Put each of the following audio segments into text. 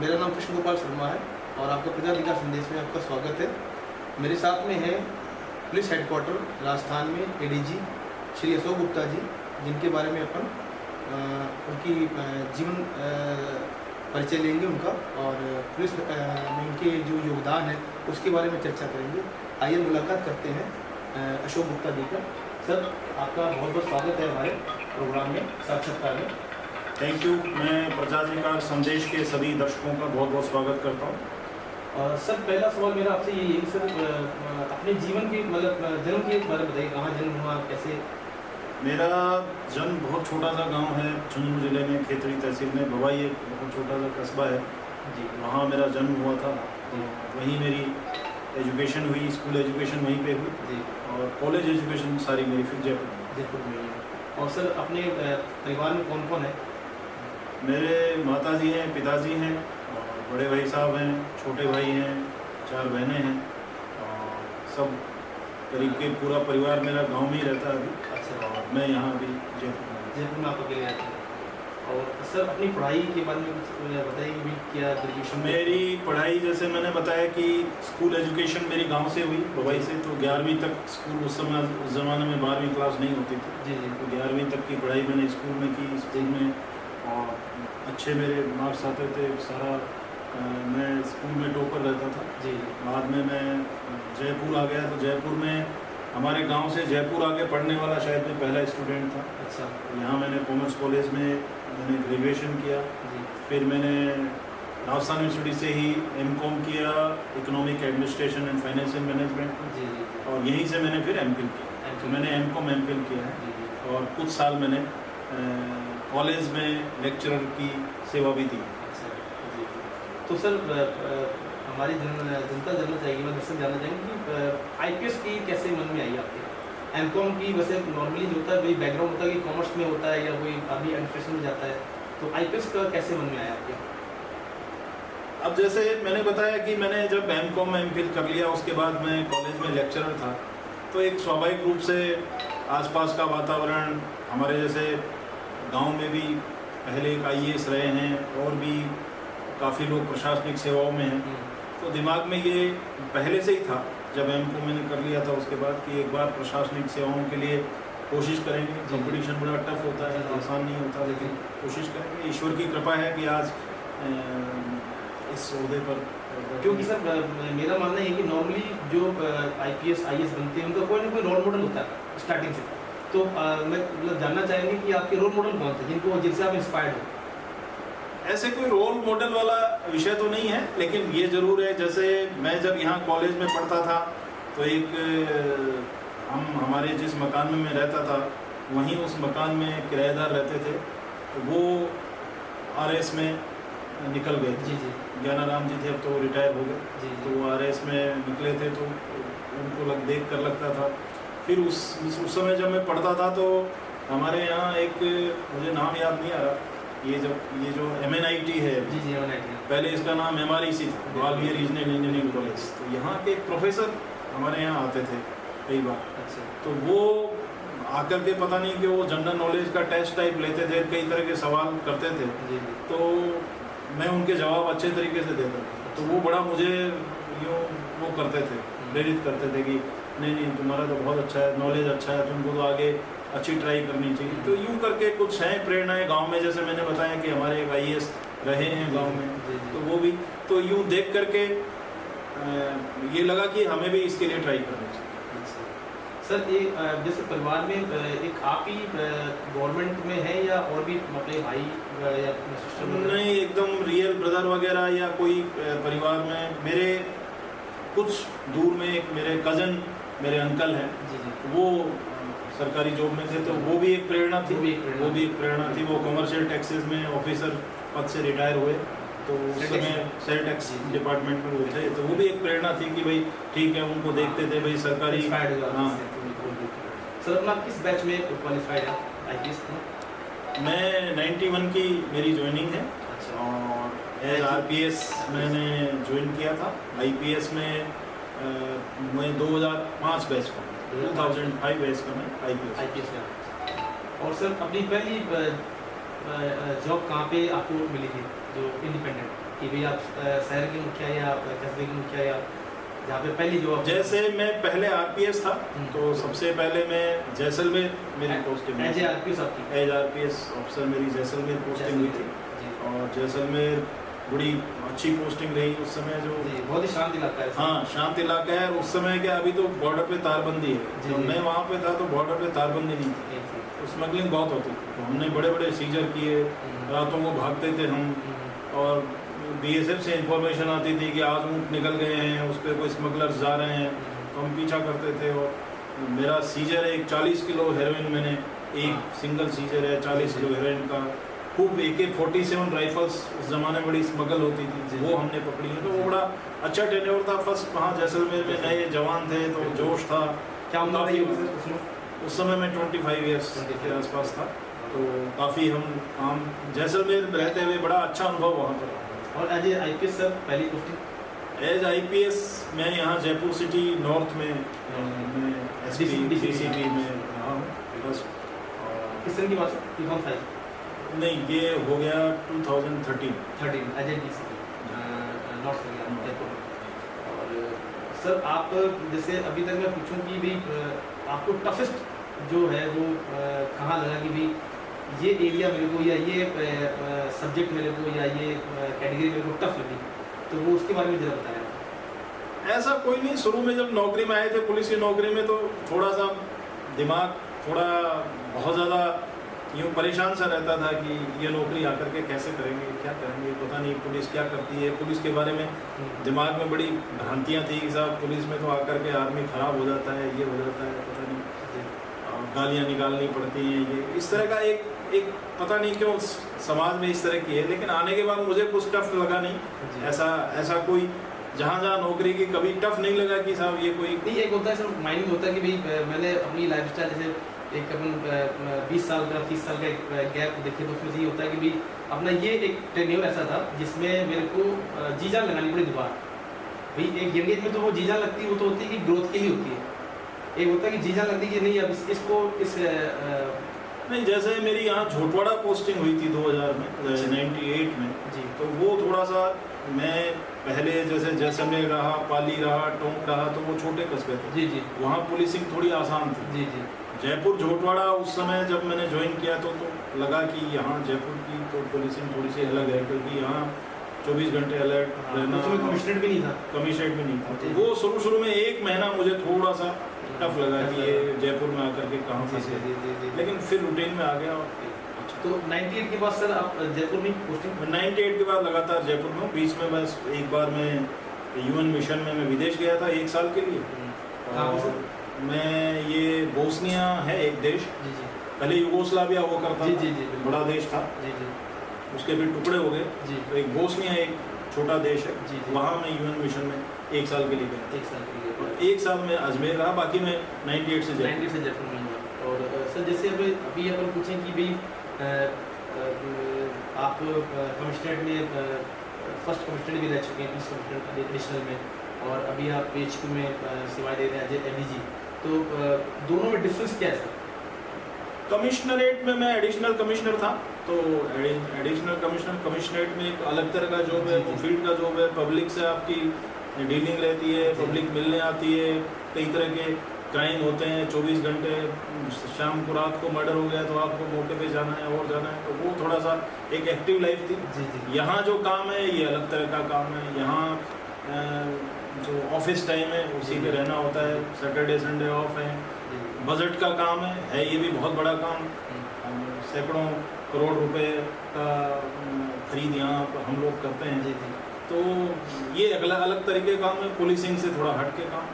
मेरा नाम कृष्ण गोपाल शर्मा है और आपका प्रजाधिकार संदेश में आपका स्वागत है। मेरे साथ में है पुलिस हेडक्वार्टर राजस्थान में एडीजी श्री अशोक गुप्ता जी, जिनके बारे में अपन उनकी जीवन परिचय लेंगे उनका, और पुलिस में उनके जो योगदान है उसके बारे में चर्चा करेंगे। आइए मुलाकात करते हैं अशोक गुप्ता जी का। सर, आपका बहुत बहुत स्वागत है हमारे प्रोग्राम में, साक्षात्कार में। Thank you. मैं प्रजाधिकार संदेश के सभी दर्शकों का बहुत बहुत स्वागत करता हूँ। सर, पहला सवाल मेरा आपसे यही है कि सर अपने जीवन के मतलब जन्म के बारे में बताइए, कहाँ जन्म हुआ, कैसे? मेरा जन्म बहुत छोटा सा गांव है झुंझुनू जिले में, खेतड़ी तहसील में। बवाई एक बहुत छोटा सा कस्बा है जी, वहाँ मेरा जन्म हुआ था। तो वहीं मेरी एजुकेशन हुई, स्कूल एजुकेशन वहीं पे हुई जी, और कॉलेज एजुकेशन सारी मेरी फिर जयपुर में है। और सर, अपने परिवार में कौन कौन है? मेरे माताजी हैं, पिताजी हैं और बड़े भाई साहब हैं, छोटे भाई हैं, 4 बहनें हैं और सब करीब के पूरा परिवार मेरा गांव में ही रहता है अभी। अच्छा। और मैं यहाँ अभी जयपुर में आप अकेले रहते हैं। और सर, अपनी पढ़ाई के बारे में कुछ बताइए भी, क्या ग्रेजुएशन? मेरी पढ़ाई जैसे मैंने बताया कि स्कूल एजुकेशन मेरी गांव से हुई, बवाई से। तो 11वीं तक स्कूल, उस ज़माने में 12वीं क्लास नहीं होती थी। जी जी। तो 11वीं तक की पढ़ाई मैंने स्कूल में की। स्कूल में और अच्छे मेरे मार्क्स आते थे सारा। मैं स्कूल में टॉपर रहता था। जी। बाद में मैं जयपुर आ गया। तो जयपुर में हमारे गांव से जयपुर आके पढ़ने वाला शायद मैं पहला स्टूडेंट था। अच्छा। यहाँ मैंने कॉमर्स कॉलेज में मैंने ग्रेजुएशन किया। जी। फिर मैंने राजस्थान यूनिवर्सिटी से ही एमकॉम किया, economic administration and financial management. जी जी। और यहीं से मैंने फिर एमफिल किया। तो मैंने एमकॉम एमफिल किया है। जी जी। और कुछ साल मैंने कॉलेज में लेक्चरर की सेवा भी दी। अच्छा जी। तो सर, हमारी जनता जानना चाहेगी, मैं दर्शक जानना चाहेंगे कि आईपीएस की कैसे मन में आई आपके? एमकॉम की वैसे नॉर्मली जो होता है वही बैकग्राउंड होता है कि कॉमर्स में होता है या कोई अभी एडमिनिस्ट्रेशन में जाता है, तो आईपीएस का कैसे मन में आया आपके? अब जैसे मैंने बताया कि मैंने जब एमकॉम एमफिल कर लिया, उसके बाद मैं कॉलेज में लेक्चरर था। तो एक स्वाभाविक रूप से आसपास का वातावरण, हमारे जैसे गांव में भी पहले एक आईएएस रहे हैं और भी काफ़ी लोग प्रशासनिक सेवाओं में हैं। तो दिमाग में ये पहले से ही था जब एमकॉम मैंने कर लिया था उसके बाद कि एक बार प्रशासनिक सेवाओं के लिए कोशिश करेंगे। कंपटीशन बड़ा टफ होता है, आसान नहीं होता, लेकिन कोशिश करेंगे। ईश्वर की कृपा है कि आज इस ओहदे पर। क्योंकि सर, मेरा मानना है कि नॉर्मली जो आईपीएस आईएएस बनते हैं उनका कोई ना कोई रोल मॉडल होता है स्टार्टिंग से। तो मैं मतलब जानना चाहेंगे कि आपके रोल मॉडल कौन थे जिनसे आप इंस्पायर्ड हो? ऐसे कोई रोल मॉडल वाला विषय तो नहीं है, लेकिन ये ज़रूर है जैसे मैं जब यहाँ कॉलेज में पढ़ता था तो एक हमारे जिस मकान में मैं रहता था वहीं उस मकान में किराएदार रहते थे। तो वो आरएस में निकल गए थे। जी जी। ज्ञानाराम जी थे, अब तो रिटायर हो गए। जी। तो वो आरएस में निकले थे तो उनको देख कर लगता था। फिर उस समय जब मैं पढ़ता था तो हमारे यहाँ एक, मुझे नाम याद नहीं आ रहा, ये जो MNIT है। जी जी, MNIT। पहले इसका नाम MREC था, ग्वालियर रीजनल इंजीनियरिंग कॉलेज। तो यहाँ के एक प्रोफेसर हमारे यहाँ आते थे कई बार। अच्छा। तो वो आकर के पता नहीं कि वो जनरल नॉलेज का टेस्ट टाइप लेते थे, कई तरह के सवाल करते थे। जी जी। तो मैं उनके जवाब अच्छे तरीके से देता था। तो वो बड़ा मुझे यूँ वो करते थे, प्रेरित करते थे कि नहीं तुम्हारा तो बहुत अच्छा है, नॉलेज अच्छा है, तुमको तो आगे अच्छी ट्राई करनी चाहिए। तो यूँ करके कुछ हैं प्रेरणाएँ गांव में। जैसे मैंने बताया कि हमारे एक आईएएस रहे हैं गांव में, तो वो भी तो यूँ देख करके ये लगा कि हमें भी इसके लिए ट्राई करनी चाहिए। सर, एक जैसे परिवार में एक आप ही गवर्नमेंट में है या और भी अपने भाई या सिस्टर? नहीं, एकदम रियल ब्रदर वगैरह या कोई परिवार में मेरे कुछ दूर में एक मेरे कज़न, मेरे अंकल हैं। जी जी। वो सरकारी जॉब में थे, तो वो भी एक प्रेरणा थी। वो कमर्शियल टैक्सेस में ऑफिसर पद से रिटायर हुए। तो उस समय सेल टैक्स डिपार्टमेंट में हुए थे। तो वो भी एक प्रेरणा थी कि भाई ठीक है, उनको देखते थे भाई सरकारी। हाँ। सर, अपना किस बैच में क्वालिफाइड है आईपीएस में? मैं 91 की मेरी ज्वाइनिंग है। अच्छा। और एज आरपीएस मैंने ज्वाइन किया था। आईपीएस में मैं 2005 बैच का, 2005 बैच का मैं आईपीएस में। और सर, अपनी पहली जॉब कहाँ पे आपको मिली थी जो इंडिपेंडेंट? कि भाई आप शहर के मुखिया या कस्बे के मुखिया या जहाँ पे पहली जो जैसे मैं पहले आरपीएस था, तो सबसे पहले मैं जैसलमेर मेरी पोस्टिंग एज आरपीएस आपकी एज आरपीएस ऑफिसर मेरी जैसलमेर पोस्टिंग हुई थी। और जैसलमेर बड़ी अच्छी पोस्टिंग रही उस समय, जो बहुत ही शांत इलाका है। हाँ, शांत इलाका है। उस समय क्या, अभी तो बॉर्डर पे तारबंदी है, जब मैं वहाँ पे था तो बॉर्डर पे तारबंदी नहीं थी, तो स्मगलिंग बहुत होती थी। तो हमने बड़े बड़े सीजर किए, रातों को भागते थे हम, और बीएसएफ से इंफॉर्मेशन आती थी कि आज ऊँट निकल गए हैं, उस पर कोई स्मगलर्स जा रहे हैं, तो हम पीछा करते थे। और मेरा सीजर है 40 किलो हेरोइन, मैंने एक सिंगल सीजर है 40 किलो हेरोइन का। खूब AK-47 राइफल्स उस ज़माने में बड़ी स्मगल होती थी, वो हमने पकड़ी है। तो वो बड़ा अच्छा टेन्योर था। फर्स्ट वहाँ जैसलमेर में नए जवान थे, तो जोश था। क्या उम्र रही उस समय मैं 25 ईयर्स के आसपास था। तो काफ़ी हम जैसलमेर रहते हुए बड़ा अच्छा अनुभव वहाँ पर। और एज आईपीएस सर पहली पोस्टिंग? एज आईपीएस मैं यहाँ जयपुर सिटी नॉर्थ में मैं DCP में रहा हूँ बस। किस तरह की बात? 2005? नहीं, ये हो गया 2013 एज ए DCP नॉर्थ में जयपुर। और सर आप जैसे अभी तक मैं पूछूं कि भाई आपको टफेस्ट जो है वो कहाँ लगा कि भाई ये एरिया मेरे को या ये सब्जेक्ट मेरे को या ये कैटेगरी मेरे को टफ लगी, तो वो उसके बारे में जरा बताया। ऐसा कोई नहीं, शुरू में जब नौकरी में आए थे पुलिस की नौकरी में, तो थोड़ा सा दिमाग थोड़ा बहुत ज़्यादा यूँ परेशान सा रहता था कि ये नौकरी आकर के कैसे करेंगे, क्या करेंगे, पता नहीं पुलिस क्या करती है। पुलिस के बारे में दिमाग में बड़ी भ्रांतियाँ थी कि साहब पुलिस में तो आकर के आदमी ख़राब हो जाता है, ये हो जाता है, पता नहीं गालियाँ निकालनी पड़ती हैं, ये इस तरह का एक पता नहीं क्यों समाज में इस तरह की है। लेकिन आने के बाद मुझे कुछ टफ लगा नहीं। ऐसा कोई जहाँ नौकरी की कभी टफ नहीं लगा कि साहब ये कोई नहीं। एक होता है सर माइंड होता है कि भाई मैंने अपनी लाइफ स्टाइल जैसे एक अपन 20 साल का 30 साल का गैप देखे, तो उसमें ये होता है कि भाई अपना ये एक टेन्योर ऐसा था जिसमें मेरे को जी जान लगानी पड़ी दोबारा। भाई एक यंग एज में तो वो जी जान लगती है, वो तो होती है कि ग्रोथ के लिए होती है। एक होता है कि जी जान लगती है कि नहीं अब इसको नहीं। जैसे मेरी यहाँ झोटवाड़ा पोस्टिंग हुई थी 2000 में 98 में जी, तो वो थोड़ा सा, मैं पहले जैसे जैसलमेर रहा, पाली रहा, टोंक रहा, तो वो छोटे कस्बे थे जी, वहाँ पुलिसिंग थोड़ी आसान थी। जी, जयपुर झोटवाड़ा उस समय जब मैंने ज्वाइन किया तो लगा कि यहाँ जयपुर की तो पुलिसिंग थोड़ी सी अलग है, क्योंकि यहाँ 24 घंटे अलर्ट रहना, कमिश्नरेट भी नहीं था। कमिश्नरेट भी नहीं था। तो वो शुरू में 1 महीना मुझे थोड़ा सा टफ लगा कि ये जयपुर में आकर के कहाँ फंसे, लेकिन फिर रूटीन में आ गया। तो 98 के बाद सर आप जयपुर में पोस्टिंग? 98 के बाद लगातार जयपुर में। बीच में बस एक बार मैं UN मिशन में मैं विदेश गया था 1 साल के लिए। और मैं ये बोस्निया है एक देश, पहले यूगोस्लाविया वो करता था, बड़ा देश था, उसके फिर टुकड़े हो गए, तो एक बोस्निया एक छोटा देश है, वहाँ मैं UN मिशन में 1 साल के लिए गया। 1 साल के लिए। 1 साल में अजमेर रहा, बाकी मैं 98 से जयपुर में हुआ। और सर जैसे अभी अपन पूछें कि भाई आप कमिश्नरेट में फर्स्ट कमिश्नरेट भी रह चुके हैं, पुलिस कमिश्नरेट एडिशनल में, और अभी आप PHQ में सेवाएं दे रहे हैं एज ADG, तो दोनों में डिफरेंस क्या है सर? कमिश्नरेट में मैं एडिशनल कमिश्नर था, तो एडिशनल कमिश्नरेट में एक अलग तरह का जॉब है, फील्ड का जॉब है, पब्लिक से आपकी डीलिंग रहती है, पब्लिक मिलने आती है, कई तरह के क्राइम होते हैं 24 घंटे। शाम को रात को मर्डर हो गया तो आपको मौके पे जाना है और जाना है, तो वो थोड़ा सा एक एक्टिव लाइफ थी। यहाँ जो काम है ये अलग तरह का काम है। यहाँ जो ऑफिस टाइम है उसी पे रहना होता है, सैटरडे संडे ऑफ है। बजट का काम है ये भी बहुत बड़ा काम, सैकड़ों करोड़ रुपए का खरीद यहाँ हम लोग करते हैं। तो ये अलग तरीके का काम है, पुलिसिंग से थोड़ा हट के काम।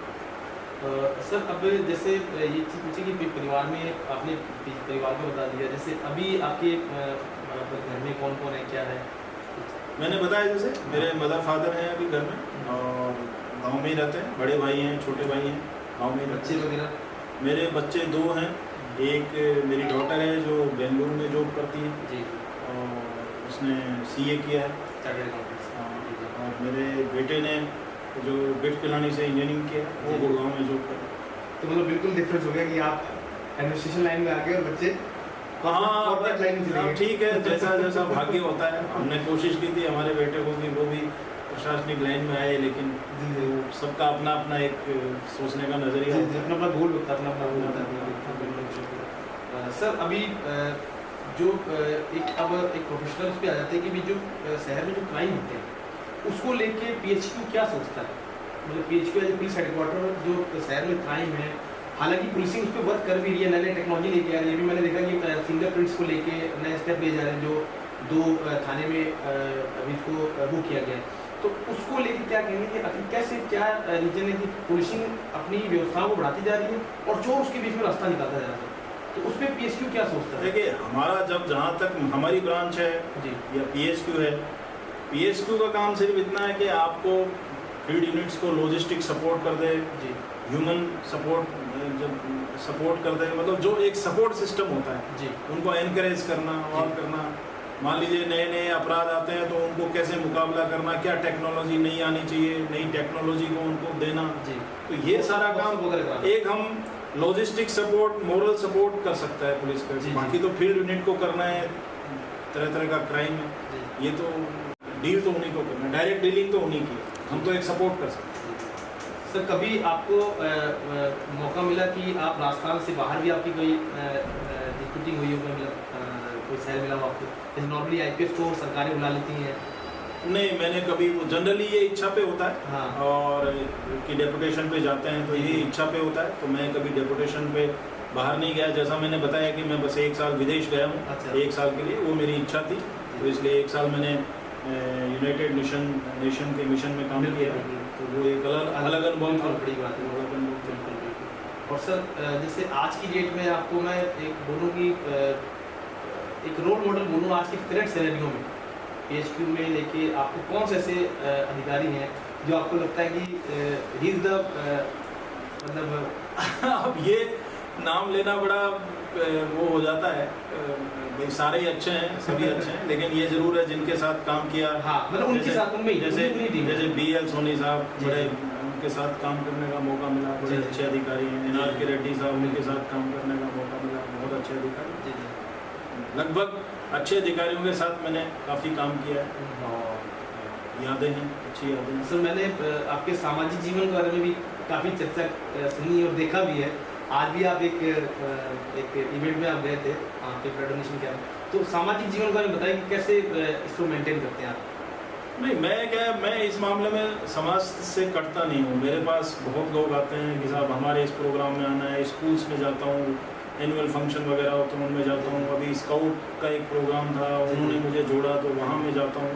सर अब जैसे ये चीज़ पूछी कि परिवार में आपने परिवार को बता दिया, जैसे अभी आपके घर में कौन कौन है, क्या है? मैंने बताया जैसे मेरे मदर फादर हैं अभी घर में, और गांव में ही रहते हैं, बड़े भाई हैं, छोटे भाई हैं, गांव में। बच्चे वगैरह? मेरे बच्चे 2 हैं, एक मेरी डॉटर है जो बेंगलुरु में जॉब करती है जी, और उसने CA किया है, चार्टर्ड अकाउंटेंट। और मेरे बेटे ने जो बिट पिलानी से इंजीनियरिंग किया है, वो गुड़गांव में जॉब कर। तो मतलब बिल्कुल डिफरेंस हो गया कि आप एडमिनिस्ट्रेशन लाइन में आ गए और बच्चे हाँ, ठीक है, जैसा जैसा भाग्य होता है। हमने कोशिश की थी हमारे बेटे को कि वो भी प्रशासनिक लाइन में आए, लेकिन सबका अपना अपना एक सोचने का नजरिया होता है, अपना अपना गोल होता है, अपना गोल होता है। सर अभी जो एक प्रोफेशनल पे आ जाते हैं कि भी जो शहर में जो क्राइम होते हैं उसको लेके पीएचक्यू क्या सोचता है? मतलब PHQ as a police headquarter जो शहर में क्राइम है, हालांकि पुलिसिंग उस पर वर्क कर भी रही है, नई नई टेक्नोलॉजी लेके आ रही है। अभी मैंने देखा कि फिंगरप्रिंट्स को लेके नए स्टेप ले जा रहे हैं, जो 2 थाने में अभी इसको वो किया गया है। तो उसको लेके क्या कहेंगे कि आखिर कैसे क्या रीजन है कि पुलिसिंग अपनी व्यवस्थाओं को बढ़ाती जा रही है और चोर उसके बीच में रास्ता निकालता जा रहा है? तो उस पर पीएचक्यू क्या सोचता है? देखिए, हमारा जब जहाँ तक हमारी ब्रांच है जी या पीएचक्यू है, पीएचक्यू का काम सिर्फ इतना है कि आपको फील्ड यूनिट्स को लॉजिस्टिक सपोर्ट कर दे, जी ह्यूमन सपोर्ट जब सपोर्ट कर दे, मतलब जो एक सपोर्ट सिस्टम होता है जी उनको एनकरेज करना और करना। मान लीजिए नए नए अपराध आते हैं तो उनको कैसे मुकाबला करना, क्या टेक्नोलॉजी नहीं आनी चाहिए, नई टेक्नोलॉजी को उनको देना। जी तो ये सारा काम एक हम लॉजिस्टिक सपोर्ट, मोरल सपोर्ट कर सकता है पुलिस का। जी, बाकी तो फील्ड यूनिट को करना है, तरह तरह का क्राइम है, जी। ये तो डील तो उन्हीं को करना है, डायरेक्ट डीलिंग तो उन्हीं की है, हम तो एक सपोर्ट कर सकते हैं। सर कभी आपको मौका मिला कि आप राजस्थान से बाहर भी आपकी कोई रिक्रूटिंग हुई हो, कोई शहर मिला हो आपको? जैसे नॉर्मली आईपीएस को सरकारें बुला लेती हैं। नहीं, मैंने कभी, वो जनरली ये इच्छा पे होता है। हाँ। और कि डेपुटेशन पे जाते हैं तो ये इच्छा पे होता है, तो मैं कभी डेपुटेशन पे बाहर नहीं गया। जैसा मैंने बताया कि मैं बस 1 साल विदेश गया हूँ। अच्छा। 1 साल के लिए, वो मेरी इच्छा थी, तो इसलिए 1 साल मैंने यूनाइटेड नेशन के मिशन में काम किया, तो वो एक अलग अनुभव था। बड़ी बात है, अलग अनुभव। और सर जैसे आज की डेट में आपको मैं एक बोलूँ कि एक रोल मॉडल बोलूँ आज की करंट सिनेरियो में पीएचक्यू में लेके, आपको कौन से ऐसे अधिकारी हैं जो आपको लगता है कि ही इज द मतलब अब ये नाम लेना बड़ा वो हो जाता है, भाई सारे ही अच्छे हैं, सभी अच्छे हैं, लेकिन ये जरूर है जिनके साथ काम किया। हाँ, मतलब उनके साथ जैसे बीएल सोनी साहब, बड़े उनके साथ काम करने का मौका मिला, बड़े अच्छे अधिकारी हैं। एनआर के रेड्डी साहब, उनके साथ काम करने का मौका मिला, बहुत अच्छे अधिकारी। लगभग अच्छे अधिकारियों के साथ मैंने काफ़ी काम किया है और यादें हैं, अच्छी यादें हैं। सर मैंने आपके सामाजिक जीवन के बारे में भी काफ़ी चर्चा सुनी और देखा भी है। आज भी आप एक इवेंट में आप गए थे, आपके ब्लड डोनेशन कैंप, तो सामाजिक जीवन के बारे में बताइए कि कैसे इसको मेंटेन करते हैं आप? नहीं, मैं इस मामले में समाज से कटता नहीं हूँ। मेरे पास बहुत लोग आते हैं कि साहब हमारे इस प्रोग्राम में आना है, स्कूल्स में जाता हूँ, एनुअल फंक्शन वगैरह होते हैं उनमें जाता हूँ। अभी स्काउट का एक प्रोग्राम था, उन्होंने मुझे जोड़ा तो वहाँ मैं जाता हूँ।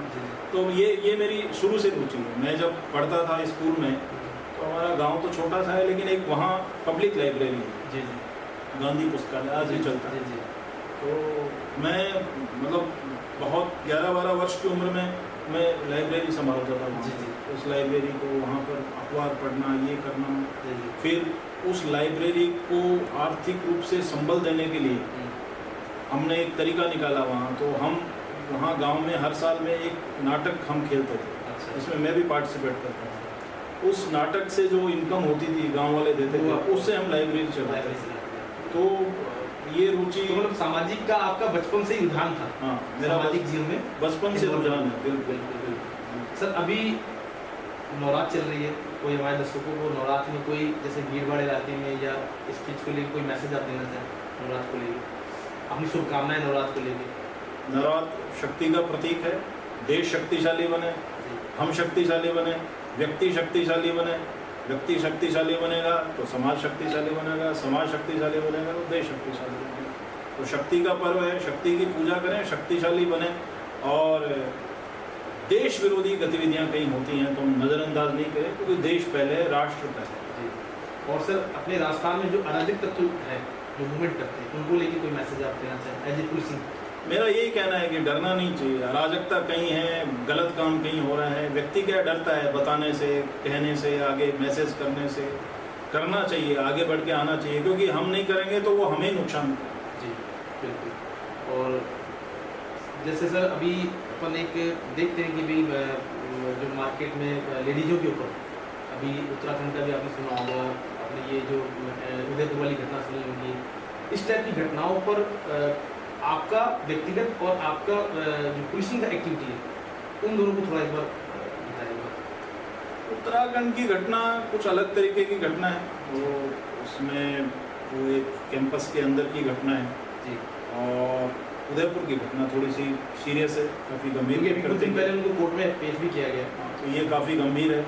तो ये मेरी शुरू से रुचि है। मैं जब पढ़ता था स्कूल में, तो हमारा गांव तो छोटा सा है, लेकिन एक वहाँ पब्लिक लाइब्रेरी है, जी गांधी पुस्तकालय, आज भी चलता है। जी। तो मैं मतलब बहुत 11-12 वर्ष की उम्र में मैं लाइब्रेरी संभालता था वहाँ। जी। उस लाइब्रेरी को वहाँ पर अखबार पढ़ना, ये करना, जी। फिर उस लाइब्रेरी को आर्थिक रूप से संबल देने के लिए हमने एक तरीका निकाला वहाँ। तो हम वहाँ गांव में हर साल में एक नाटक हम खेलते थे। अच्छा। इसमें मैं भी पार्टिसिपेट करता था। उस नाटक से जो इनकम होती थी गांव वाले देते थे, उससे हम लाइब्रेरी चलाते थे। तो ये रुचि, तो मतलब सामाजिक का आपका बचपन से ही रुझान था? हाँ, मेरा सामाजिक जीवन में बचपन से रुझान है। बिल्कुल। सर अभी नवरात्र चल रही है, कोई हमारे दर्शकों को नवरात्र में कोई जैसे भीड़ भाड़ इलाके में या इस चीज़ को लेकर कोई मैसेज आप देना चाहें नवरात्र को लेकर, अपनी शुभकामनाएं नवरात्र को लेकर? नवरात्र शक्ति का प्रतीक है। देश शक्तिशाली बने, हम शक्तिशाली बने, व्यक्ति शक्तिशाली बने। व्यक्ति शक्तिशाली बनेगा तो समाज शक्तिशाली बनेगा, समाज शक्तिशाली बनेगा तो देश शक्तिशाली बनेगा। तो शक्ति का पर्व है, शक्ति की पूजा करें, शक्तिशाली बने। और देश विरोधी गतिविधियां कहीं होती हैं तो हम नज़रअंदाज नहीं करें, क्योंकि देश पहले, राष्ट्र पहले। और सर अपने राजस्थान में जो अराजक तत्व है, जो मूवमेंट करते हैं, उनको लेके कोई मैसेज आप देना चाहें एज ए पुलिसिंग? मेरा यही कहना है कि डरना नहीं चाहिए। अराजकता कहीं है, गलत काम कहीं हो रहा है, व्यक्ति क्या डरता है बताने से, कहने से, आगे मैसेज करने से? करना चाहिए, आगे बढ़ के आना चाहिए, क्योंकि हम नहीं करेंगे तो वो हमें नुकसान होगा। जी बिल्कुल। और जैसे सर अभी अपन एक देखते हैं कि भाई जो मार्केट में लेडीज़ों के ऊपर अभी उत्तराखंड का भी आपने सुना होगा, आपने ये जो उदयपुर वाली घटना सुनी होगी, इस टाइप की घटनाओं पर आपका व्यक्तिगत और आपका जो पुलिसिंग का एक्टिविटी है उन दोनों को थोड़ा एक बार बताइएगा। उत्तराखंड की घटना कुछ अलग तरीके की घटना है, वो उसमें वो एक कैंपस के अंदर की घटना है जी। और उदयपुर की घटना थोड़ी सी सीरियस है, काफ़ी गंभीर क्योंकि है। कुछ दिन पहले उनको कोर्ट में पेश भी किया गया। तो ये काफ़ी गंभीर है।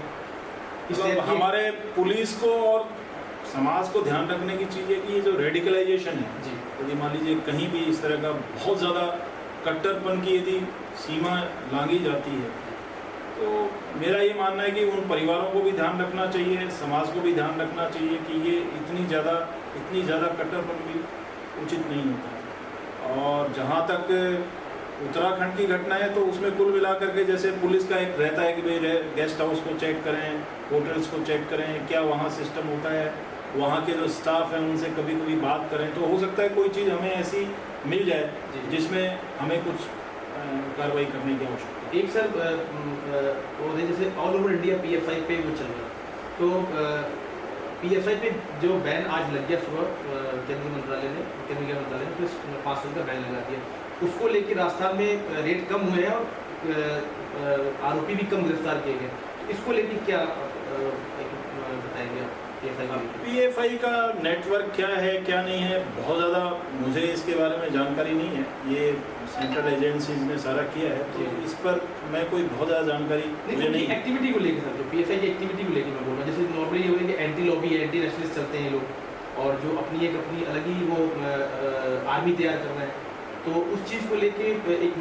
इसलिए मतलब हमारे पुलिस को और समाज को ध्यान रखने की चीज़ है कि ये जो रेडिकलाइजेशन है, जी यदि मान लीजिए कहीं भी इस तरह का बहुत ज़्यादा कट्टरपन की यदि सीमा लांघी जाती है, तो मेरा ये मानना है कि उन परिवारों को भी ध्यान रखना चाहिए, समाज को भी ध्यान रखना चाहिए कि ये इतनी ज़्यादा कट्टरपन भी उचित नहीं होता है। और जहाँ तक उत्तराखंड की घटना है, तो उसमें कुल मिलाकर के जैसे पुलिस का एक रहता है कि भाई गेस्ट हाउस को चेक करें, होटल्स को चेक करें, क्या वहाँ सिस्टम होता है, वहाँ के जो स्टाफ हैं उनसे कभी कभी बात करें, तो हो सकता है कोई चीज़ हमें ऐसी मिल जाए जिसमें हमें कुछ कार्रवाई करने की आवश्यकता है। एक सर वो जैसे ऑल ओवर इंडिया PFI पे वो चल रहा है, तो PFI पे जो बैन आज लग गया सुबह केंद्रीय मंत्रालय ने तो 5 साल का बैन लगा दिया, उसको लेके राजस्थान में रेट कम हुए हैं और आरोपी भी कम गिरफ्तार किए गए, तो इसको लेके क्या बताएंगे आप? PFI का नेटवर्क क्या है क्या नहीं है, बहुत ज़्यादा मुझे इसके बारे में जानकारी नहीं है, ये सेंट्रल एजेंसीज ने सारा किया है, तो इस पर मैं कोई बहुत ज़्यादा जानकारी मुझे नहीं। एक्टिविटी को लेकर सर, जो PFI की एक्टिविटी को लेकर मैं बोल रहा हूँ, जैसे नॉर्मली ये होगा कि एंटी लॉबी है, एंटी नेशनलिस्ट चलते हैं लोग, और जो अपनी अलग ही वो आर्मी तैयार कर रहे हैं, तो उस चीज़ को लेके एक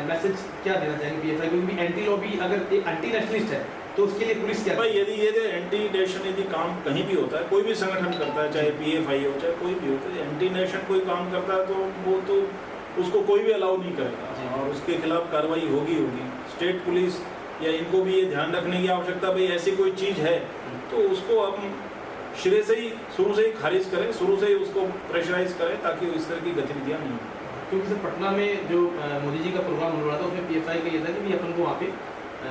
मैसेज क्या देना चाहेंगे PFI को? क्योंकि एंटी लॉबी अगर एक एंटी नेशनलिस्ट है तो उसके लिए पुलिस क्या? भाई यदि ये एंटी नेशन यदि काम कहीं भी होता है, कोई भी संगठन करता है, चाहे PFI हो चाहे कोई भी हो, तो एंटी नेशन कोई काम करता है तो वो तो उसको कोई भी अलाउ नहीं करेगा और उसके खिलाफ कार्रवाई होगी। स्टेट पुलिस या इनको भी ये ध्यान रखने की आवश्यकता, भाई ऐसी कोई चीज़ है तो उसको हम सिरे से ही शुरू से ही खारिज करें, शुरू से ही उसको प्रेशराइज करें ताकि इस तरह की गतिविधियाँ नहीं हों। क्योंकि सर पटना में जो मोदी जी का प्रोग्राम हो रहा था उसमें PFI का ये था कि अपन को वहाँ पे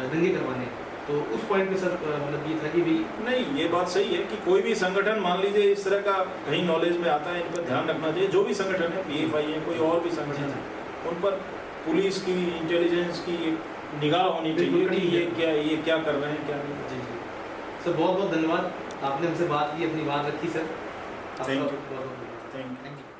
दंगे करवाने, तो उस पॉइंट पे सर मतलब ये था कि भी नहीं, ये बात सही है कि कोई भी संगठन मान लीजिए इस तरह का कहीं नॉलेज में आता है, इन पर ध्यान रखना चाहिए। जो भी संगठन है, PFI है, कोई और भी संगठन है, उन पर पुलिस की इंटेलिजेंस की निगाह होनी चाहिए कि ये क्या कर रहे हैं क्या नहीं। जी जी सर, बहुत बहुत धन्यवाद, आपने हमसे बात की, अपनी बात रखी सर। Thank you.